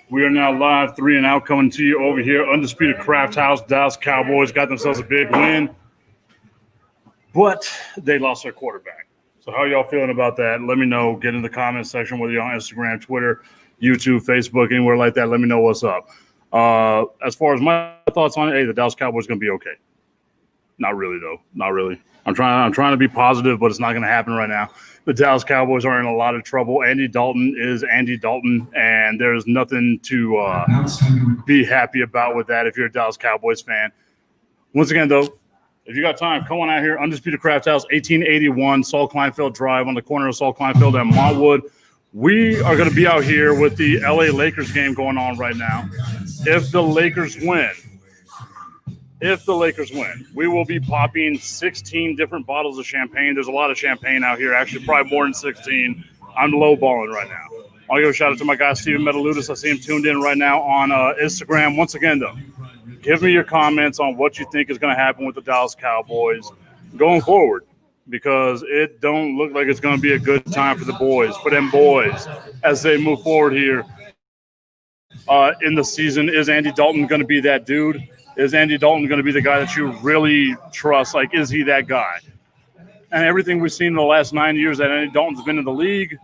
We are now live 3 and out coming to you over here. Undisputed Craft House. Dallas Cowboys got themselves a big win, but they lost their quarterback. So how are y'all feeling about that? Let me know. Get in the comment section, whether you're on Instagram, Twitter, YouTube, Facebook, anywhere like that. Let me know what's up. As far as my thoughts on it, hey, the Dallas Cowboys are going to be okay. Not really, though. Not really. I'm trying to be positive, but it's not going to happen right now. The Dallas Cowboys are in a lot of trouble. Andy Dalton is Andy Dalton, and there's nothing to be happy about with that if you're a Dallas Cowboys fan. Once again, though, if you got time, come on out here. Undisputed Craft House, 1881 Saul Kleinfeld Drive on the corner of Saul Kleinfeld and Montwood. We are going to be out here with the LA Lakers game going on right now. If the Lakers win, we will be popping 16 different bottles of champagne. There's a lot of champagne out here, actually probably more than 16. I'm lowballing right now. I'll give a shout out to my guy, Steven Metaludis. I see him tuned in right now on Instagram. Once again, though, give me your comments on what you think is going to happen with the Dallas Cowboys going forward, because it don't look like it's going to be a good time for them boys, as they move forward here in the season. Is Andy Dalton going to be that dude? Is Andy Dalton going to be the guy that you really trust? Like, is he that guy? And everything we've seen in the last 9 years that Andy Dalton's been in the league,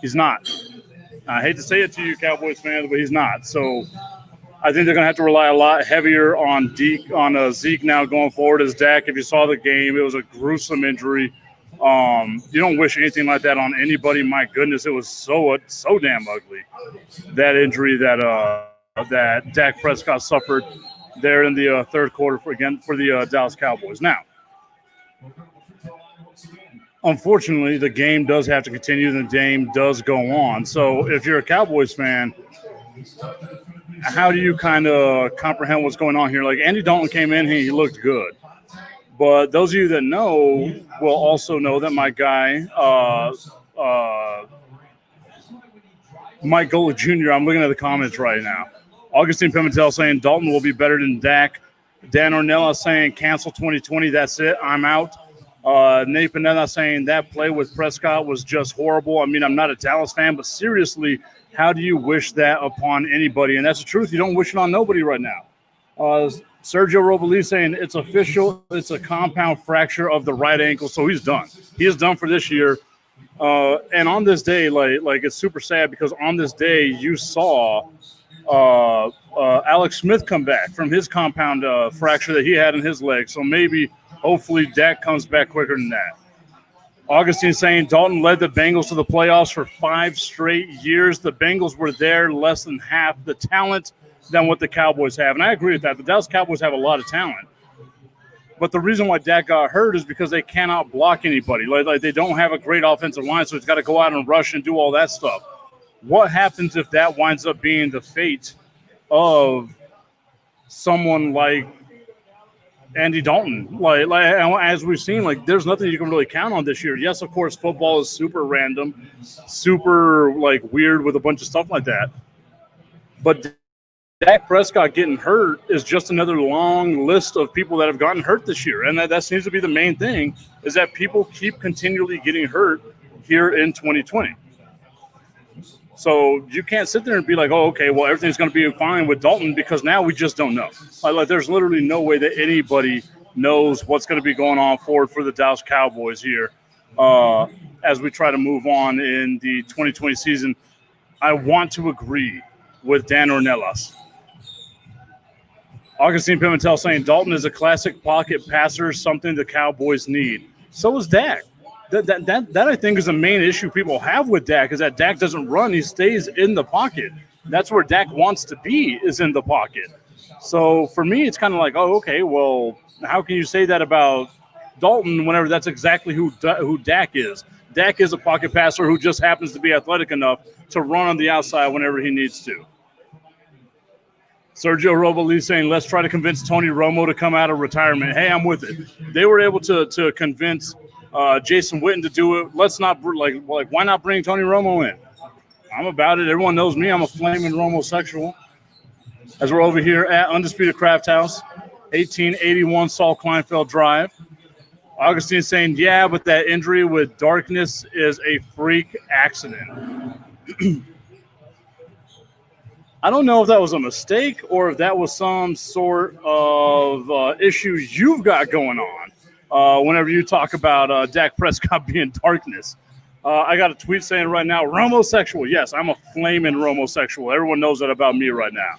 he's not. I hate to say it to you, Cowboys fans, but he's not. So I think they're going to have to rely a lot heavier on Zeke now going forward as Dak. If you saw the game, it was a gruesome injury. You don't wish anything like that on anybody. My goodness, it was so damn ugly, that injury that Dak Prescott suffered there in the third quarter for the Dallas Cowboys. Now, unfortunately, the game does have to continue. The game does go on. So if you're a Cowboys fan, how do you kind of comprehend what's going on here? Like, Andy Dalton came in and he looked good. But those of you that know will also know that my guy, Mike Golick Jr., I'm looking at the comments right now. Augustine Pimentel saying Dalton will be better than Dak. Dan Ornella saying cancel 2020. That's it. I'm out. Nate Panetta saying that play with Prescott was just horrible. I mean, I'm not a Dallas fan, but seriously, how do you wish that upon anybody? And that's the truth. You don't wish it on nobody right now. Sergio Robles saying it's official. It's a compound fracture of the right ankle, so he's done. He is done for this year. And on this day, like it's super sad, because on this day you saw Alex Smith come back from his compound fracture that he had in his leg. So maybe, hopefully, Dak comes back quicker than that. Augustine saying Dalton led the Bengals to the playoffs for 5 straight years. The Bengals were there less than half the talent than what the Cowboys have. And I agree with that. The Dallas Cowboys have a lot of talent. But the reason why Dak got hurt is because they cannot block anybody. Like they don't have a great offensive line, so he's got to go out and rush and do all that stuff. What happens if that winds up being the fate of someone like Andy Dalton? Like as we've seen, like there's nothing you can really count on this year. Yes, of course, football is super random, super like weird with a bunch of stuff like that. But Dak Prescott getting hurt is just another long list of people that have gotten hurt this year. And that seems to be the main thing, is that people keep continually getting hurt here in 2020. So you can't sit there and be like, oh, okay, well, everything's going to be fine with Dalton, because now we just don't know. Like there's literally no way that anybody knows what's going to be going on forward for the Dallas Cowboys here as we try to move on in the 2020 season. I want to agree with Dan Ornelas. Augustine Pimentel saying Dalton is a classic pocket passer, something the Cowboys need. So is Dak. That I think is the main issue people have with Dak, is that Dak doesn't run. He stays in the pocket. That's where Dak wants to be, is in the pocket. So for me, it's kind of like, oh, okay, well, how can you say that about Dalton whenever that's exactly who Dak is? Dak is a pocket passer who just happens to be athletic enough to run on the outside whenever he needs to. Sergio Robles saying, let's try to convince Tony Romo to come out of retirement. Hey, I'm with it. They were able to convince Jason Witten to do it. Let's not, like, why not bring Tony Romo in? I'm about it. Everyone knows me. I'm a flaming Romo-sexual. As we're over here at Undisputed Craft House, 1881 Saul Kleinfeld Drive. Augustine saying, yeah, but that injury with darkness is a freak accident. I don't know if that was a mistake or if that was some sort of issues you've got going on whenever you talk about Dak Prescott being darkness. I got a tweet saying right now, Romosexual. Yes, I'm a flaming Romosexual. Everyone knows that about me right now.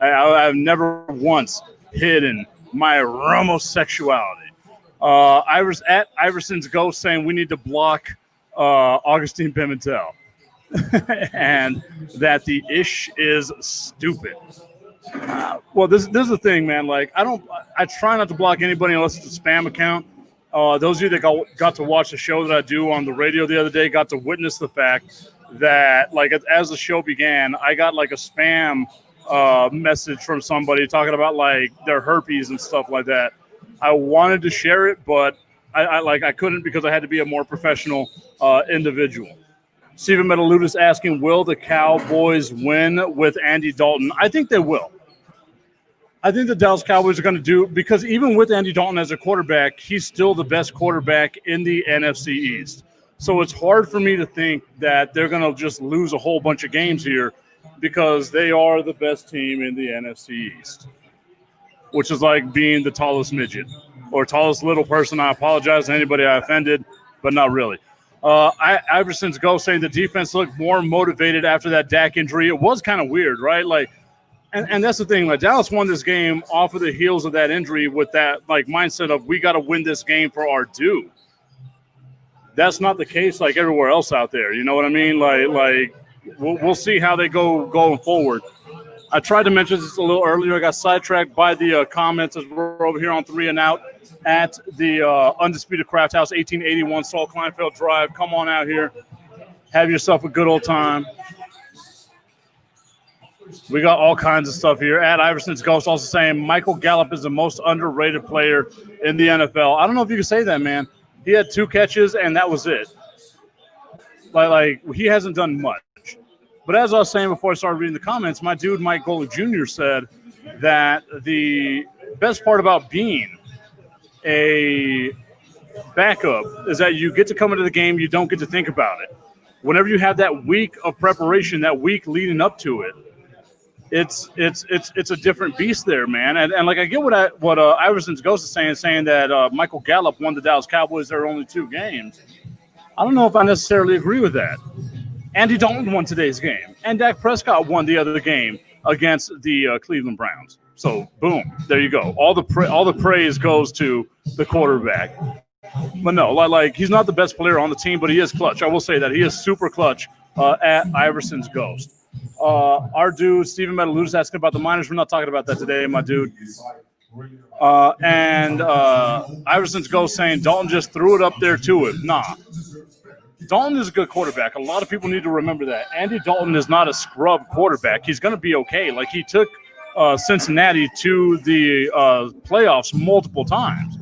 I've never once hidden my Romosexuality. At Iverson's Ghost saying we need to block Augustine Pimentel. And that the ish is stupid. Well, this is the thing, man. Like, I try not to block anybody unless it's a spam account. Those of you that got to watch the show that I do on the radio the other day got to witness the fact that, like, as the show began, I got like a spam message from somebody talking about like their herpes and stuff like that. I wanted to share it, but I couldn't because I had to be a more professional individual. Stephen Metaludis asking, will the Cowboys win with Andy Dalton? I think they will. I think the Dallas Cowboys are going to do, because even with Andy Dalton as a quarterback, he's still the best quarterback in the NFC East. So it's hard for me to think that they're going to just lose a whole bunch of games here because they are the best team in the NFC East, which is like being the tallest midget or tallest little person. I apologize to anybody I offended, but not really. Iverson's Go saying the defense looked more motivated after that Dak injury. It was kind of weird, right? Like, and that's the thing. Like, Dallas won this game off of the heels of that injury with that like mindset of we got to win this game for our due. That's not the case like everywhere else out there. You know what I mean? Like we'll see how they go going forward. I tried to mention this a little earlier. I got sidetracked by the comments as we're over here on 3 and Out at the Undisputed Craft House, 1881 Saul Kleinfeld Drive. Come on out here. Have yourself a good old time. We got all kinds of stuff here. At Iverson's Ghost also saying Michael Gallup is the most underrated player in the NFL. I don't know if you can say that, man. He had 2 catches, and that was it. Like he hasn't done much. But as I was saying before I started reading the comments, my dude Mike Golick Jr. said that the best part about being a backup is that you get to come into the game, you don't get to think about it. Whenever you have that week of preparation, that week leading up to it, it's a different beast there, man. And like I get what Iverson's Ghost is saying that Michael Gallup won the Dallas Cowboys their only 2 games. I don't know if I necessarily agree with that. Andy Dalton won today's game, and Dak Prescott won the other game against the Cleveland Browns. So, boom, there you go. All the praise goes to the quarterback. But no, like he's not the best player on the team, but he is clutch. I will say that he is super clutch at Iverson's Ghost. Our dude Stephen Metaludis asking about the Miners. We're not talking about that today, my dude. And Iverson's Ghost saying Dalton just threw it up there to him. Nah. Dalton is a good quarterback. A lot of people need to remember that. Andy Dalton is not a scrub quarterback. He's going to be okay. Like, he took Cincinnati to the playoffs multiple times.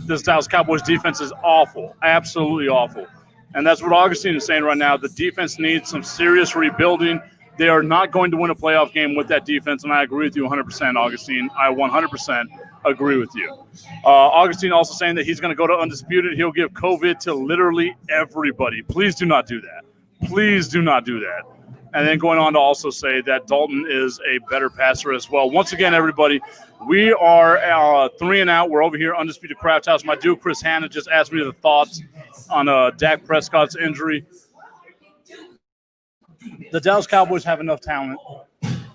This Dallas Cowboys defense is awful, absolutely awful. And that's what Augustine is saying right now. The defense needs some serious rebuilding. They are not going to win a playoff game with that defense, and I agree with you 100%, Augustine. I 100% agree with you. Augustine also saying that he's going to go to Undisputed. He'll give COVID to literally everybody. Please do not do that. Please do not do that. And then going on to also say that Dalton is a better passer as well. Once again, everybody, we are 3 and Out. We're over here, Undisputed Craft House. My dude, Chris Hanna, just asked me the thoughts on Dak Prescott's injury. The Dallas Cowboys have enough talent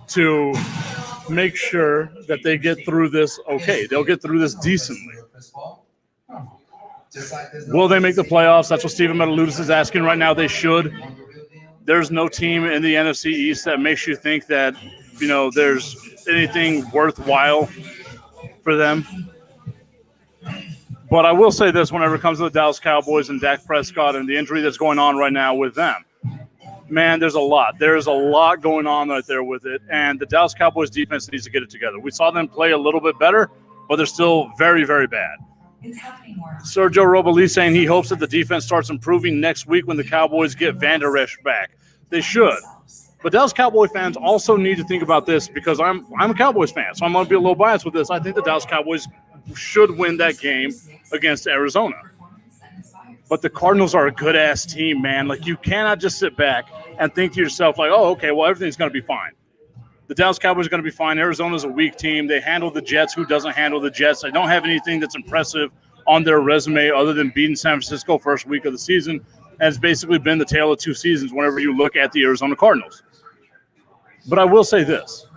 to make sure that they get through this okay. They'll get through this decently. Will they make the playoffs? That's what Stephen Metaludis is asking right now. They should. There's no team in the NFC East that makes you think that, you know, there's anything worthwhile for them. But I will say this whenever it comes to the Dallas Cowboys and Dak Prescott and the injury that's going on right now with them. Man, there's a lot. There's a lot going on right there with it, and the Dallas Cowboys defense needs to get it together. We saw them play a little bit better, but they're still very, very bad. Sergio Robles saying he hopes that the defense starts improving next week when the Cowboys get Van Der Esch back. They should. But Dallas Cowboy fans also need to think about this because I'm a Cowboys fan, so I'm going to be a little biased with this. I think the Dallas Cowboys should win that game against Arizona. But the Cardinals are a good-ass team, man. Like, you cannot just sit back and think to yourself, like, oh, okay, well, everything's going to be fine. The Dallas Cowboys are going to be fine. Arizona's a weak team. They handle the Jets. Who doesn't handle the Jets? They don't have anything that's impressive on their resume other than beating San Francisco first week of the season. And it's basically been the tale of two seasons whenever you look at the Arizona Cardinals. But I will say this,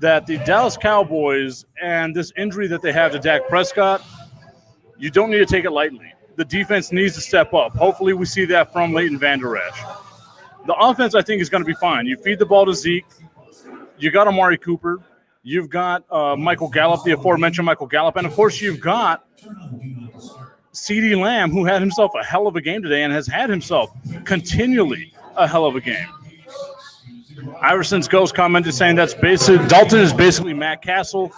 that the Dallas Cowboys and this injury that they have to Dak Prescott, you don't need to take it lightly. The defense needs to step up. Hopefully we see that from Leighton Vander Esch. The offense, I think, is going to be fine. You feed the ball to Zeke. You got Amari Cooper. You've got Michael Gallup, the aforementioned Michael Gallup. And, of course, you've got CeeDee Lamb, who had himself a hell of a game today and has had himself continually a hell of a game. Iverson's Ghost commented saying Dalton is basically Matt Castle.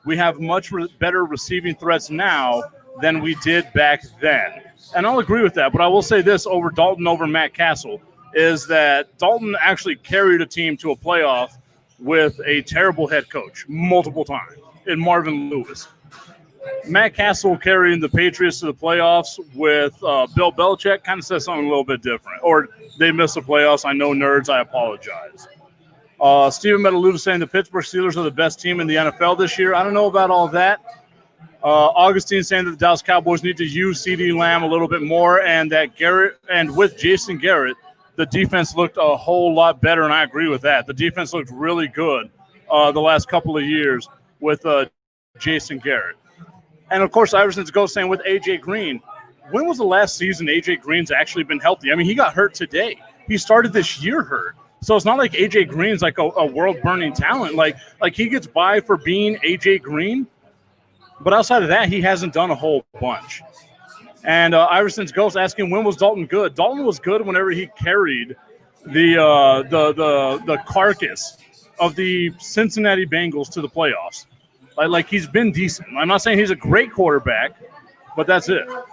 We have much better receiving threats now than we did back then. And I'll agree with that, but I will say this over Dalton over Matt Castle is that Dalton actually carried a team to a playoff with a terrible head coach multiple times in Marvin Lewis. Matt Castle carrying the Patriots to the playoffs with Bill Belichick kind of says something a little bit different. Or they missed the playoffs. I know, nerds. I apologize. Steven Metaluda saying the Pittsburgh Steelers are the best team in the NFL this year. I don't know about all that. Augustine saying that the Dallas Cowboys need to use CeeDee Lamb a little bit more, and that Garrett, and with Jason Garrett, the defense looked a whole lot better, and I agree with that. The defense looked really good the last couple of years with Jason Garrett. And, of course, Iverson's Ghost saying with A.J. Green, when was the last season A.J. Green's actually been healthy? I mean, he got hurt today. He started this year hurt. So it's not like A.J. Green's like a world-burning talent. Like he gets by for being A.J. Green, but outside of that, he hasn't done a whole bunch. And Iverson's Ghost asking, when was Dalton good? Dalton was good whenever he carried the carcass of the Cincinnati Bengals to the playoffs. Like he's been decent. I'm not saying he's a great quarterback, but that's it. You know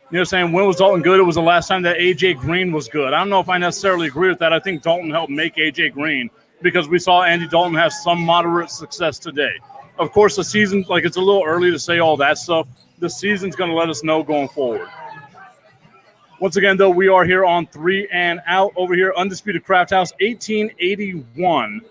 what I'm saying? When was Dalton good? It was the last time that A.J. Green was good. I don't know if I necessarily agree with that. I think Dalton helped make A.J. Green because we saw Andy Dalton have some moderate success today. Of course, the season, like it's a little early to say all that stuff. The season's going to let us know going forward. Once again, though, we are here on 3 and Out over here, Undisputed Craft House, 1881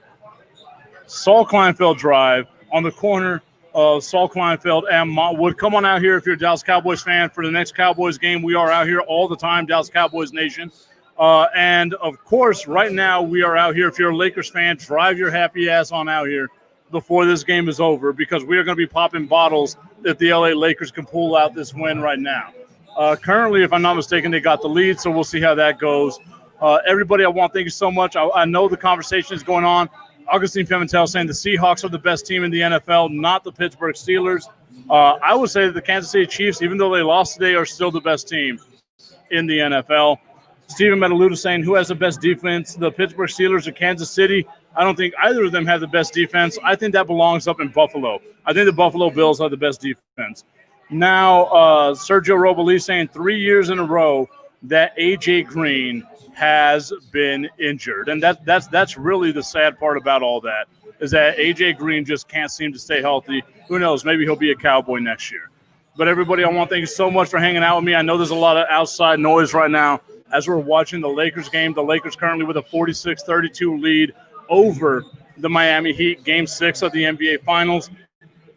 Saul Kleinfeld Drive on the corner of Saul Kleinfeld and Montwood. Come on out here if you're a Dallas Cowboys fan for the next Cowboys game. We are out here all the time, Dallas Cowboys Nation. And, of course, right now we are out here. If you're a Lakers fan, drive your happy ass on out here before this game is over because we are going to be popping bottles if the LA Lakers can pull out this win right now. Currently, if I'm not mistaken, they got the lead, so we'll see how that goes. Everybody, I want to thank you so much. I know the conversation is going on. Augustine Pimentel saying the Seahawks are the best team in the NFL, not the Pittsburgh Steelers. I would say that the Kansas City Chiefs, even though they lost today, are still the best team in the NFL. Steven Metaluda saying who has the best defense, the Pittsburgh Steelers or Kansas City. I don't think either of them have the best defense. I think that belongs up in Buffalo. I think the Buffalo Bills have the best defense. Now, Sergio Robles saying 3 years in a row that A.J. Green has been injured. And that's really the sad part about all that is that A.J. Green just can't seem to stay healthy. Who knows? Maybe he'll be a Cowboy next year. But everybody, I want to thank you so much for hanging out with me. I know there's a lot of outside noise right now as we're watching the Lakers game. The Lakers currently with a 46-32 lead over the Miami Heat, Game 6 of the NBA Finals.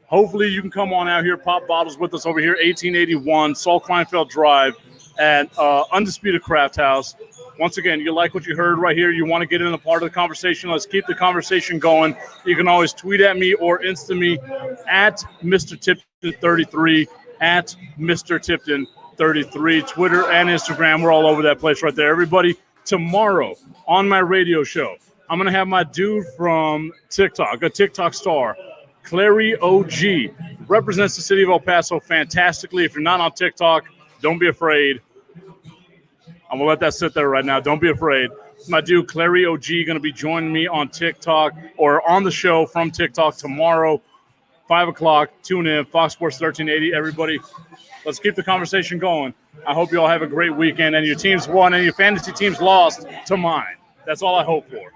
Hopefully you can come on out here, pop bottles with us over here, 1881 Saul Kleinfeld Drive at Undisputed Craft House. Once again, you like what you heard right here, you want to get in a part of the conversation, let's keep the conversation going. You can always tweet at me or Insta me at Mr. Tipton33, at Mr. Tipton33, Twitter and Instagram. We're all over that place right there. Everybody, tomorrow on my radio show, I'm going to have my dude from TikTok, a TikTok star, Clary OG, represents the city of El Paso fantastically. If you're not on TikTok, don't be afraid. I'm going to let that sit there right now. Don't be afraid. My dude, Clary OG, going to be joining me on TikTok or on the show from TikTok tomorrow, 5 o'clock. Tune in, Fox Sports 1380. Everybody, let's keep the conversation going. I hope you all have a great weekend and your teams won and your fantasy teams lost to mine. That's all I hope for.